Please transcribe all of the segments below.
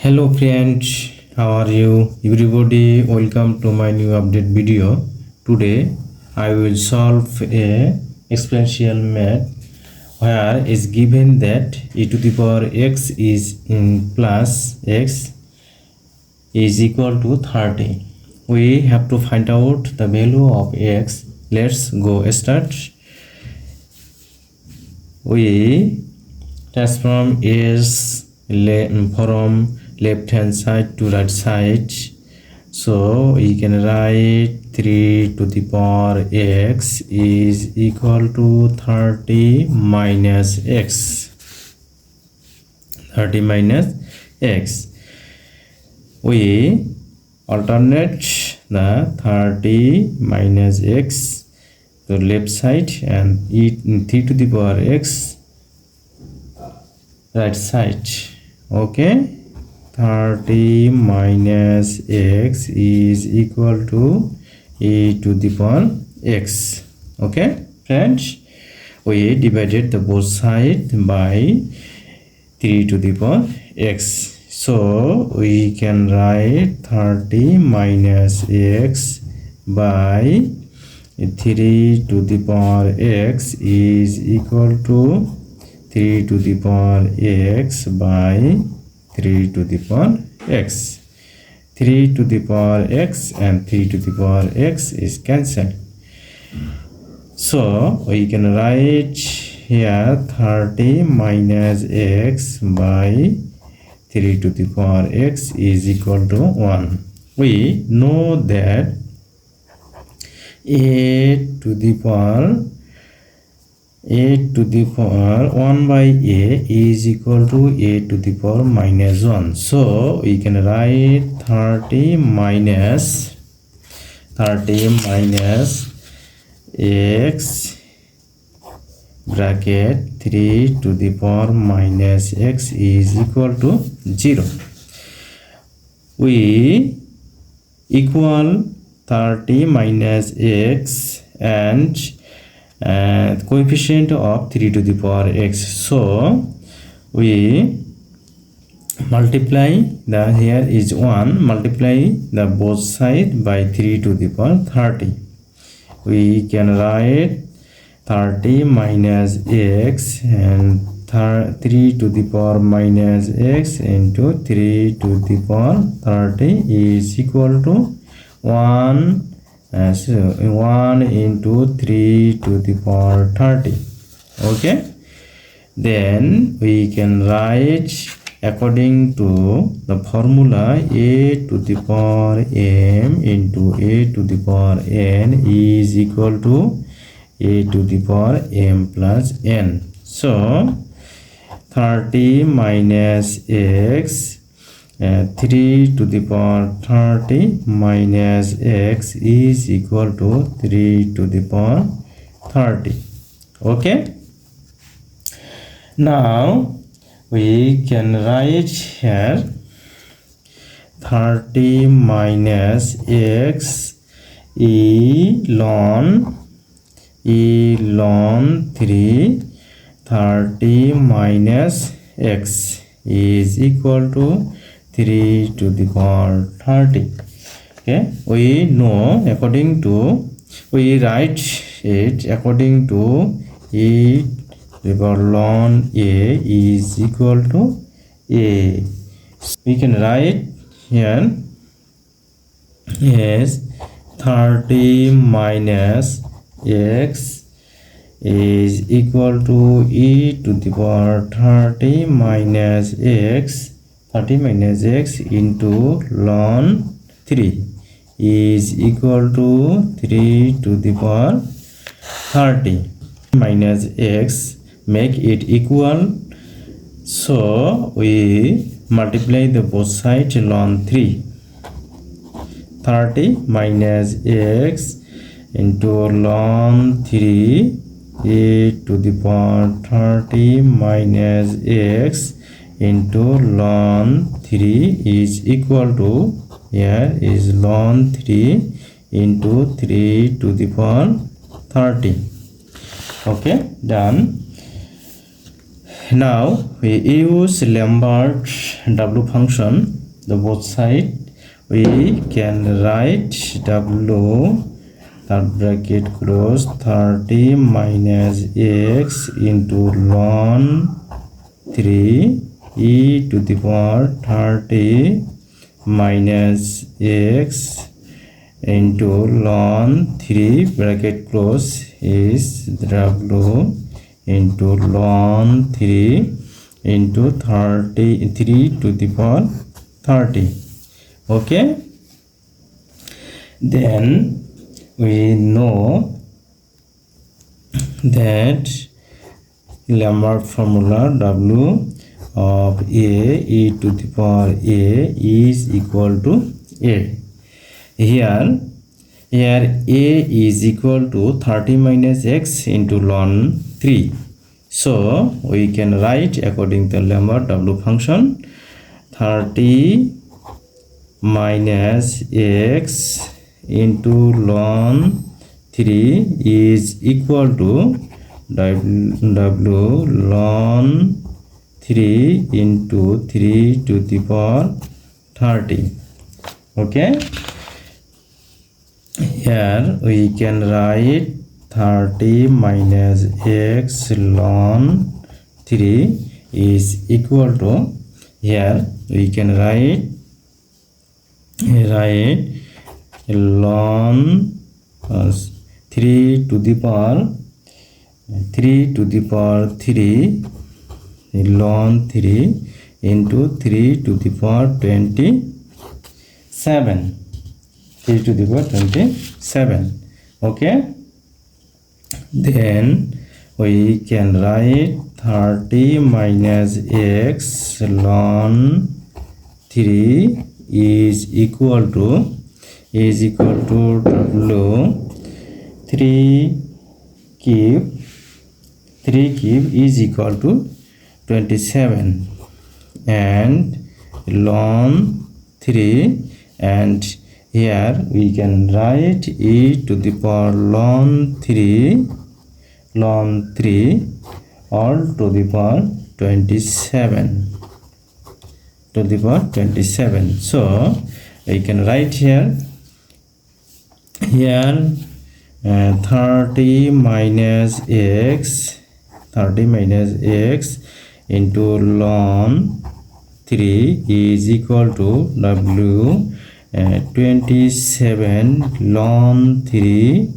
Hello friends, how are you? Everybody, welcome to my new update video. Today I will solve a exponential math where is given that e to the power x is in plus x is equal to 30. We have to find out the value of x. Let's go start. We transform is from left hand side to right side, so we can write 3 to the power x is equal to 30 minus x. 30 minus x. We alternate the 30 minus x to left side and 3 to the power x right side. Okay, 30 minus x is equal to e to the power x. Okay friends, we divided the both sides by 3 to the power x, so we can write 30 minus x by 3 to the power x is equal to 3 to the power x by 3 to the power x. 3 to the power x and 3 to the power x is cancelled. So we can write here 30 minus x by 3 to the power x is equal to 1. We know that a to the power 1 by a is equal to a to the power minus 1. So we can write 30 minus x bracket 3 to the power minus x is equal to 0. We equal 30 minus x and coefficient of 3 to the power x, so we multiply the here is 1, multiply the both side by 3 to the power 30. We can write 30 minus x and 3 to the power minus x into 3 to the power 30 is equal to 1 into 3 to the power 30. Okay, then we can write according to the formula a to the power m into a to the power n is equal to a to the power m plus n. So 30 minus x 3 to the power 30 minus x is equal to 3 to the power 30. Okay, now we can write here 30 minus x ln 3 30 minus x is equal to 3 to the power 30. Okay, we know according to, we write it according to e to the power ln a is equal to a. We can write here is 30 minus x is equal to e to the power 30 minus x 30 minus x into ln 3 is equal to 3 to the power 30 minus x make it equal, so we multiply the both sides ln 3. 30 minus x into ln 3 a to the power 30 minus x into ln 3 is equal to, here is ln 3 into 3 to the power 30. Okay, done. Now we use Lambert W function. The both side we can write W, third bracket close, 30 minus x into ln 3 e to the power 30 minus x into ln 3 bracket close is W into ln 3 into 33 to the power 30. Okay, then we know that Lambert formula W of a e to the power a is equal to a. Here a is equal to 30 minus x into ln 3. So we can write according to Lambert W function, 30 minus x into ln 3 is equal to W ln 3 into 3 to the power 30. Okay, here we can write 30 minus x ln 3 is equal to, here we can write ln 3 to the power 3 ln 3 into 3 to the power 27, 3 to the power 27. Okay, then we can write 30 minus x ln 3 is equal to W 3 cube is equal to 27 and ln 3, and here we can write e to the power ln 3 all to the power 27 to the power 27. So we can write here 30 minus x into ln 3 is equal to W 27 ln 3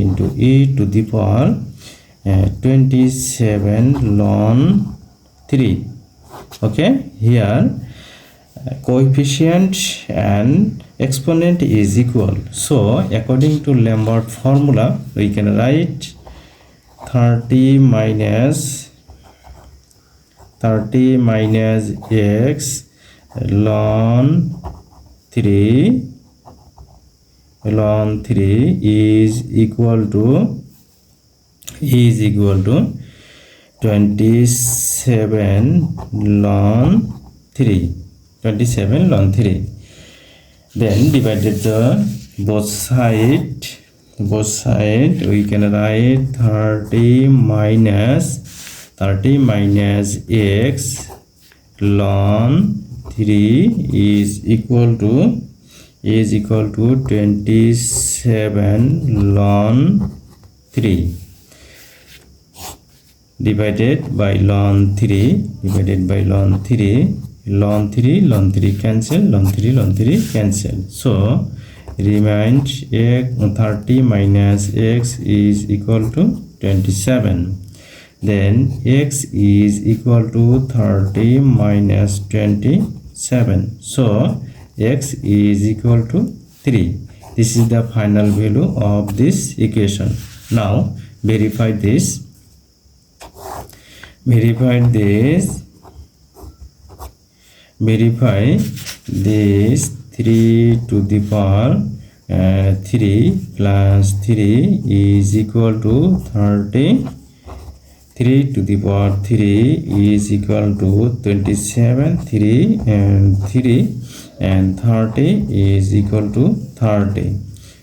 into e to the power 27 ln 3. Okay, here coefficient and exponent is equal, so according to Lambert formula we can write 30 minus x ln 3 is equal to 27 ln 3. Then divided the both side we can write 30 minus x ln 3 is equal to 27 ln 3 divided by ln 3 cancel, so remains 30 minus x is equal to 27. Then x is equal to 30 minus 27, so x is equal to 3. This is the final value of this equation. Now verify this 3 to the power 3 plus 3 is equal to 30. 3 to the power 3 is equal to 27. 3 and 3 and 30 is equal to 30.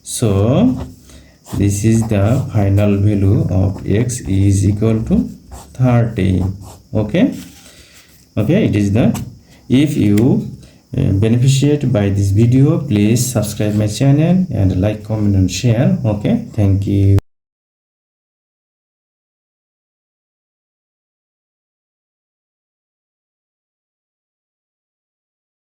So this is the final value of x is equal to 30. Okay, it is the. If you beneficiate by this video, please subscribe my channel and like, comment and share. Okay, thank you.